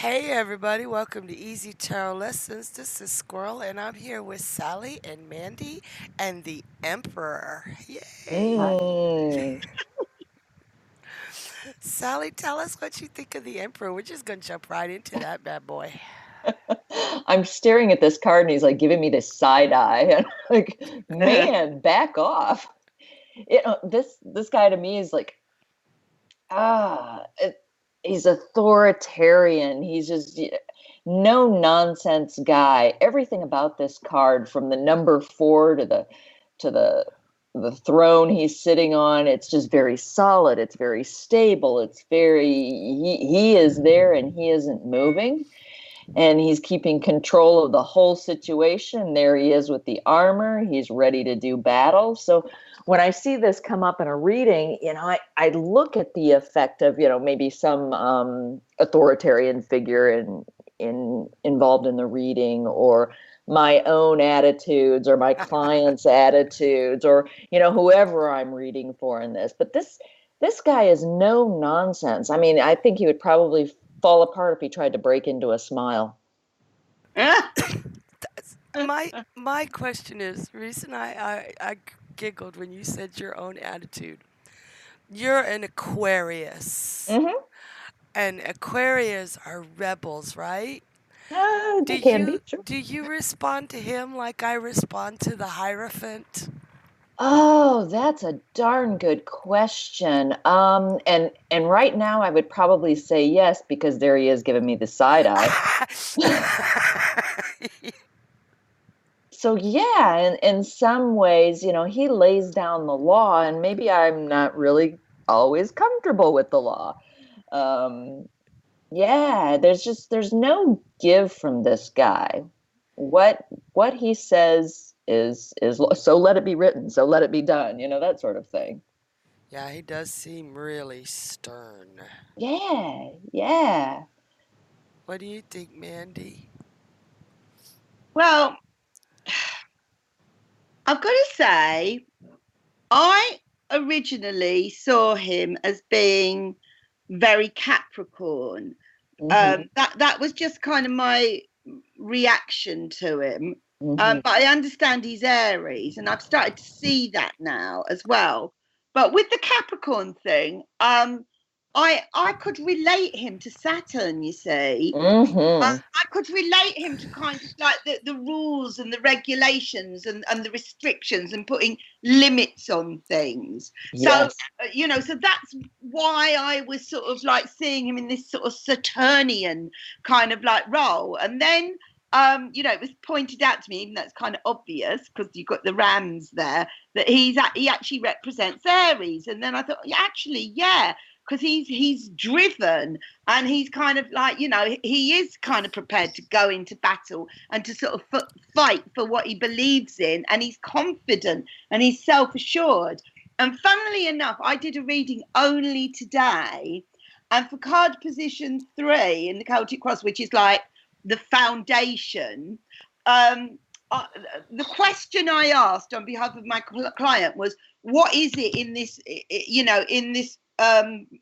Hey everybody, welcome to Easy Tarot Lessons. This is Squirrel and I'm here with Sally and Mandy and the Emperor. Yay! Mm. Sally, tell us what you think of the Emperor. We're just gonna jump right into that bad boy. I'm staring at this card and he's like giving me this side eye and like, man, back off. This guy to me is like, ah, he's authoritarian. He's just no nonsense guy. Everything about this card, from the number four to the throne he's sitting on, it's just very solid. It's very stable. It's very he is there and he isn't moving. And he's keeping control of the whole situation. There he is with the armor. He's ready to do battle. So when I see this come up in a reading, I look at the effect of, maybe some authoritarian figure involved in the reading, or my own attitudes, or my client's attitudes, or whoever I'm reading for in this. But this guy is no nonsense. I mean, I think he would probably fall apart if he tried to break into a smile. My question is, the reason I giggled when you said your own attitude. You're an Aquarius. Mm-hmm. And Aquarius are rebels, right? Do They can be, you sure. do you respond to him like I respond to the Hierophant? Oh, that's a darn good question. And right now I would probably say yes, because there he is giving me the side eye. So yeah, in some ways, he lays down the law, and maybe I'm not really always comfortable with the law. Um, yeah, there's no give from this guy. What he says is so let it be written, so let it be done, that sort of thing. Yeah, he does seem really stern. Yeah, yeah. What do you think, Mandy? Well, I've got to say, I originally saw him as being very Capricorn. Hmm. That was just kind of my reaction to him. Hmm. But I understand he's Aries, and I've started to see that now as well. But with the Capricorn thing, I could relate him to Saturn. You see, Hmm. I could relate him to kind of like the rules and the regulations and the restrictions and putting limits on things. So, Yes. so that's why I was sort of like seeing him in this sort of Saturnian kind of like role. And then, it was pointed out to me, even though it's kind of obvious because you've got the Rams there, that he actually represents Aries. And then I thought, yeah, actually, yeah, because he's driven, and he's kind of like, he is kind of prepared to go into battle and to sort of fight for what he believes in, and he's confident and he's self-assured. And funnily enough, I did a reading only today, and for card position 3 in the Celtic Cross, which is like the foundation, um, uh, the question I asked on behalf of my client was, what is it in this, in this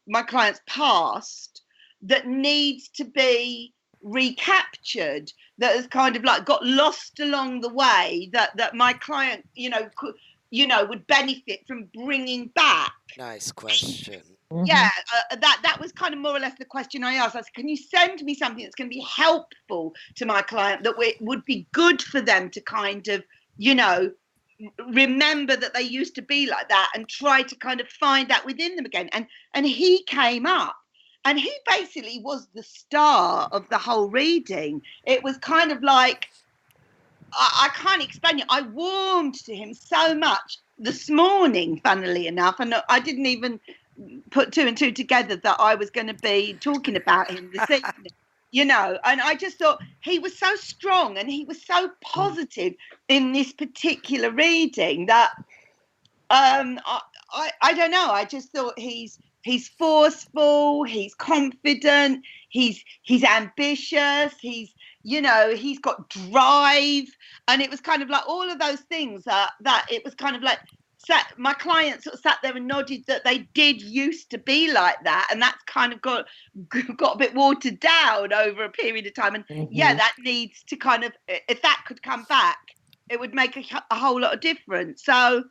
my client's past that needs to be recaptured, that has kind of like got lost along the way, that my client could, would benefit from bringing back. Nice question. Hmm. Yeah, that was kind of more or less the question I asked. I said, can you send me something that's going to be helpful to my client, that would be good for them to kind of, remember that they used to be like that, and try to kind of find that within them again. And he came up, and he basically was the star of the whole reading. It was kind of like, I can't explain it. I warmed to him so much this morning, funnily enough, and I didn't even put two and two together that I was going to be talking about him this evening. And I just thought he was so strong and he was so positive in this particular reading that I don't know. I just thought he's forceful, he's confident, he's ambitious, he's got drive, and it was kind of like all of those things that it was kind of like my client sort of sat there and nodded that they did used to be like that, and that's kind of got a bit watered down over a period of time. And yeah, that needs to kind of, if that could come back, it would make a whole lot of difference. So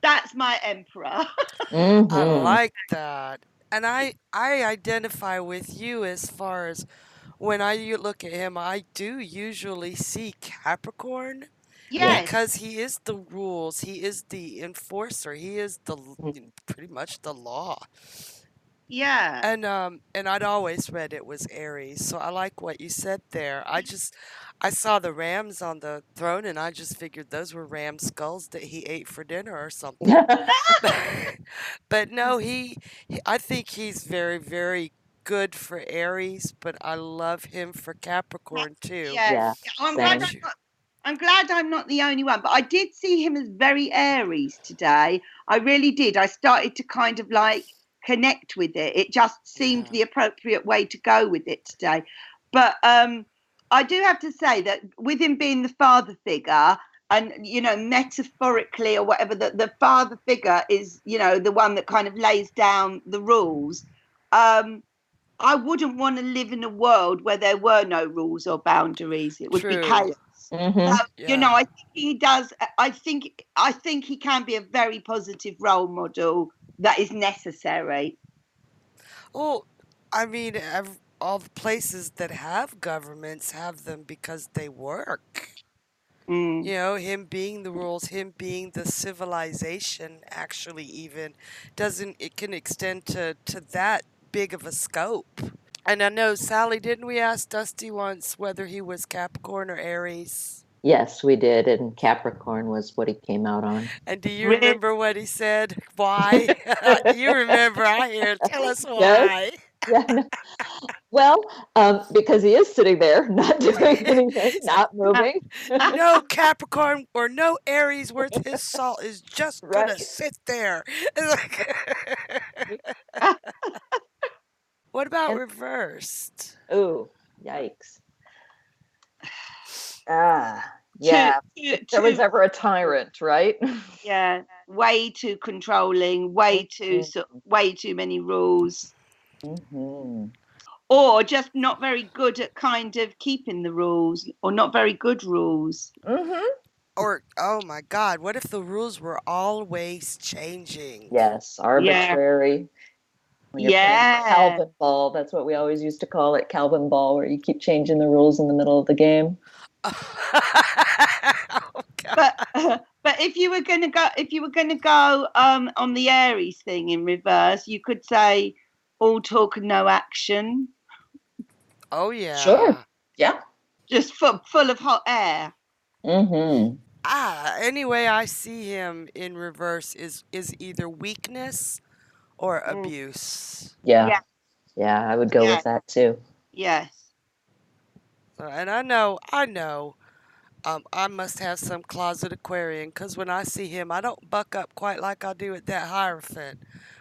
that's my emperor. I like that. And I identify with you as far as when you look at him, I do usually see Capricorn Yes. because he is the rules, he is the enforcer, he is the pretty much the law. Yeah. And I'd always read it was Aries, so I like what you said there. I saw the rams on the throne, and I just figured those were ram skulls that he ate for dinner or something. But no, I think he's very, very good for Aries, but I love him for Capricorn too. Yeah. Yeah, I'm same. glad I'm not the only one, but I did see him as very Aries today. I really did. I started to kind of like connect with it. It just seemed Yeah. the appropriate way to go with it today. But I do have to say that with him being the father figure, and metaphorically or whatever, the father figure is the one that kind of lays down the rules. I wouldn't want to live in a world where there were no rules or boundaries. It would be True. chaos. So, Yeah. I think he does. I think he can be a very positive role model that is necessary. Well, I mean, all the places that have governments have them because they work. Mm. You know, him being the rules, him being the civilization, actually, even it can extend to that big of a scope. And I know, Sally, didn't we ask Dusty once whether he was Capricorn or Aries? Yes, we did, and Capricorn was what he came out on. And do you Really? remember what he said? Why? You remember, I hear. Tell us Yes. why. Yeah. No. Well, because he is sitting there, not doing anything, not moving. No Capricorn or no Aries worth his salt is just gonna Right. sit there. What about And reversed? oh, yikes. Ah, yeah. If there was ever a tyrant, right? Yeah, way too controlling, way too many rules, Mm-hmm. or just not very good at kind of keeping the rules, or not very good rules. Mm-hmm. Or, oh my God, what if the rules were always changing? Yes, Yeah, arbitrary. When you're playing yeah. Calvin ball, that's what we always used to call it, Calvin ball, where you keep changing the rules in the middle of the game. Oh God. But but if you were gonna go on the Aries thing in reverse, you could say all talk and no action, Oh Sure. yeah. Yeah. just full of hot air. Mm-hmm. Anyway, I see him in reverse is either weakness or Mm. abuse. Yeah. Yeah, Yeah, I would go yeah, with that too. yes. So, and I know, I must have some closet Aquarian because when I see him, I don't buck up quite like I do at that Hierophant,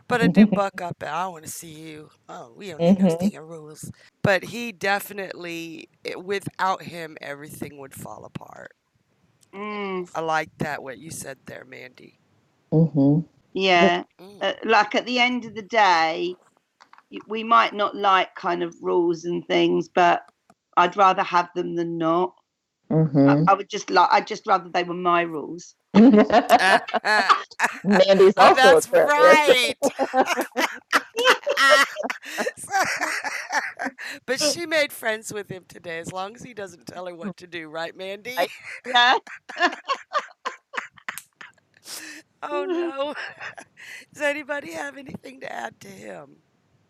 but I do buck up and I want to see you. Oh, we don't need no Mm-hmm. stinking rules. But he definitely, without him, everything would fall apart. Mm, I like that what you said there, Mandy. Mm-hmm. yeah. Mm. Like at the end of the day, we might not like kind of rules and things, but I'd rather have them than not. Mm-hmm. I'd just rather they were my rules. Mandy's Oh, also that's Aquarius. right. But she made friends with him today as long as he doesn't tell her what to do, right, Mandy? Yeah. Oh no. Does anybody have anything to add to him?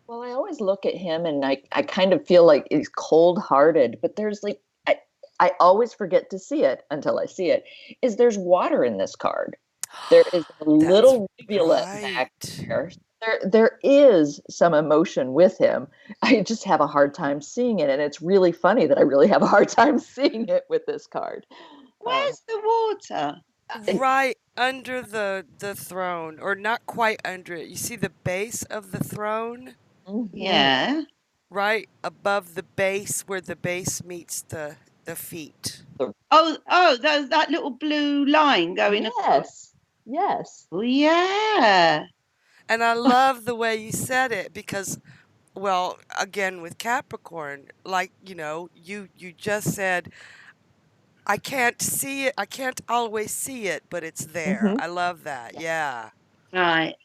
Well, I always look at him and I kind of feel like he's cold hearted, but there's like, I always forget to see it until I see it, is there's water in this card. There is a That's little rivulet back right. there. There is some emotion with him. I just have a hard time seeing it. And it's really funny that I really have a hard time seeing it with this card. Where's the water? And- Right under the throne, or not quite under it. You see the base of the throne? Mhm. Yeah. Right above the base where the base meets the feet. Oh, that little blue line going across. Yes. Yes. Oh, yeah. And I love the way you said it because, well, again with Capricorn, like, you just said, I can't see it, I can't always see it, but it's there. Hmm. I love that. Yeah. Right.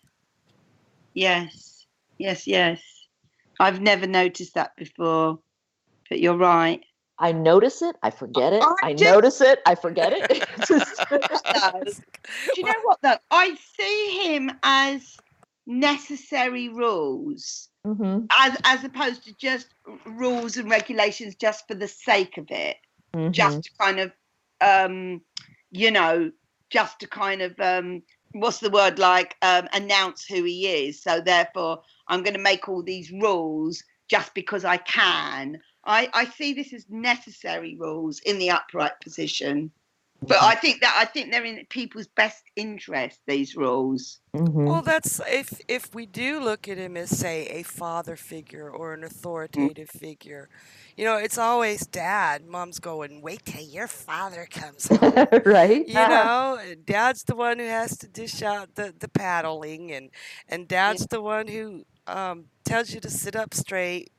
Yes. Yes, yes. I've never noticed that before, but you're right. I notice it, I forget it. I I just notice it, I forget it. It's just- though. Do you Well, know what though? I see him as necessary rules, Mhm. as opposed to just rules and regulations just for the sake of it, just Mhm. to kind of, um, you know, just to kind of, what's the word, like, announce who he is. So therefore, I'm going to make all these rules just because I can. I see this as necessary rules in the upright position. But Mhm. I think they're in people's best interest, these rules. well, Mhm. that's if we do look at him as, say, a father figure or an Mm, authoritative figure, it's always dad. Mom's going, wait till your father comes home. Right? Dad's the one who has to dish out the paddling, and yeah, dad's the one who tells you to sit up straight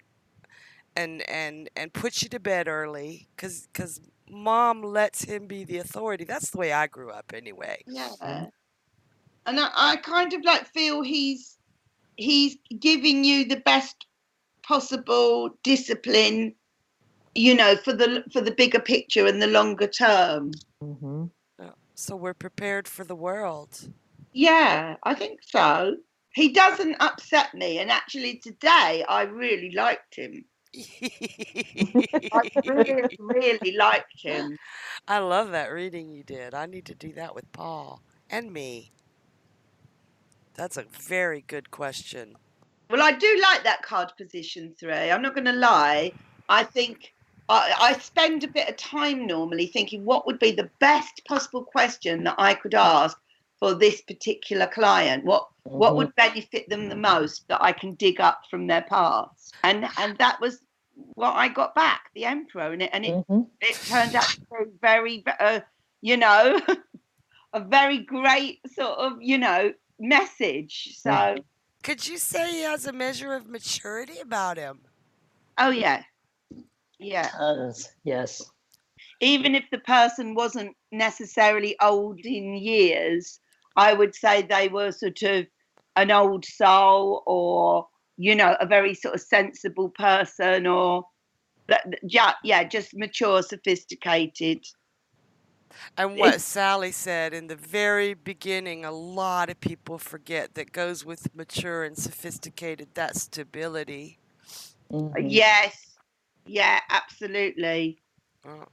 and puts you to bed early, because mom lets him be the authority. That's the way I grew up anyway. yeah. And I kind of like feel he's giving you the best possible discipline, for the bigger picture and the longer term. Mhm. So we're prepared for the world. Yeah, I think so. He doesn't upset me, and actually today I really liked him. I really, really liked him. I love that reading you did. I need to do that with Paul and me. That's a very good question. Well, I do like that card position 3. I'm not going to lie. I think I spend a bit of time normally thinking what would be the best possible question that I could ask for this particular client. What Mhm. would benefit them the most that I can dig up from their past? And that was what I got back, the Emperor, and Mhm. it turned out to be very, you know, a very great sort of, message. So, Mhm. Could you say he has a measure of maturity about him? oh yeah, yeah. Yes. Even if the person wasn't necessarily old in years, I would say they were sort of an old soul, or a very sort of sensible person, or yeah, just mature, sophisticated. And what It's, Sally said in the very beginning, a lot of people forget that goes with mature and sophisticated, that stability. Mhm. yes, yeah, absolutely. Uh,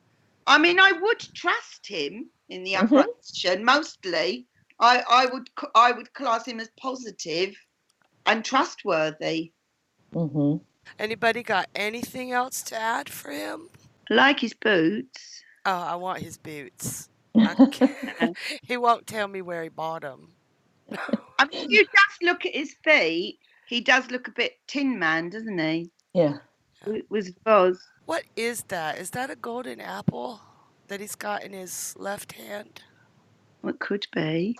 I mean, I would trust him in the upright Mhm. position mostly. I would class him as positive and trustworthy. Mhm. Anybody got anything else to add for him? I like his boots. Oh, I want his boots. Yeah. He won't tell me where he bought them. I mean, if you just look at his feet, he does look a bit Tin Man, doesn't he? Yeah. Was Boz. What is that? Is that a golden apple that he's got in his left hand? What could be?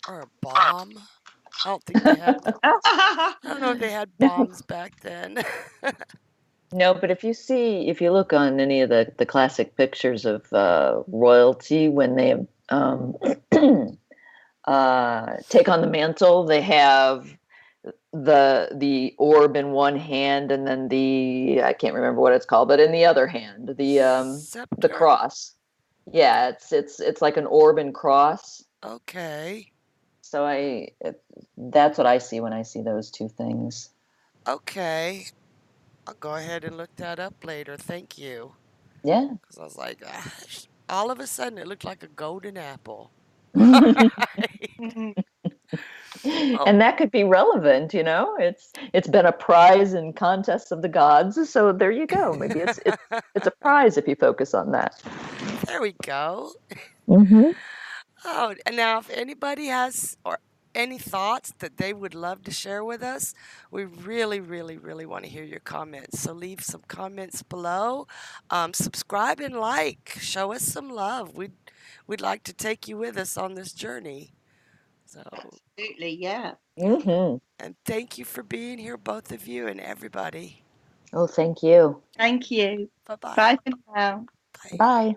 Or a bomb? I don't think they had I don't know if they had bombs back then. No, but if you look on any of the classic pictures of royalty when they take on the mantle, they have the orb in one hand and then the I can't remember what it's called, but in the other hand, the Scepter? cross. Yeah, it's like an orb and cross. Okay. So that's what I see when I see those two things. Okay. I'll go ahead and look that up later. Thank you. Yeah. Because I was like, all of a sudden it looked like a golden apple. Mhm. Oh, And that could be relevant, it's been a prize in contests of the gods, so there you go. Maybe it's a prize if you focus on that. there we go. Hmm. Oh, and now if anybody has or any thoughts that they would love to share with us, we really, really, really want to hear your comments. So leave some comments below. Subscribe and like. Show us some love. We'd like to take you with us on this journey. So, Absolutely, yeah. Mm-hmm. and thank you for being here, both of you and everybody. Oh, thank you. Thank you. Bye-bye. Bye for now. Bye. Bye.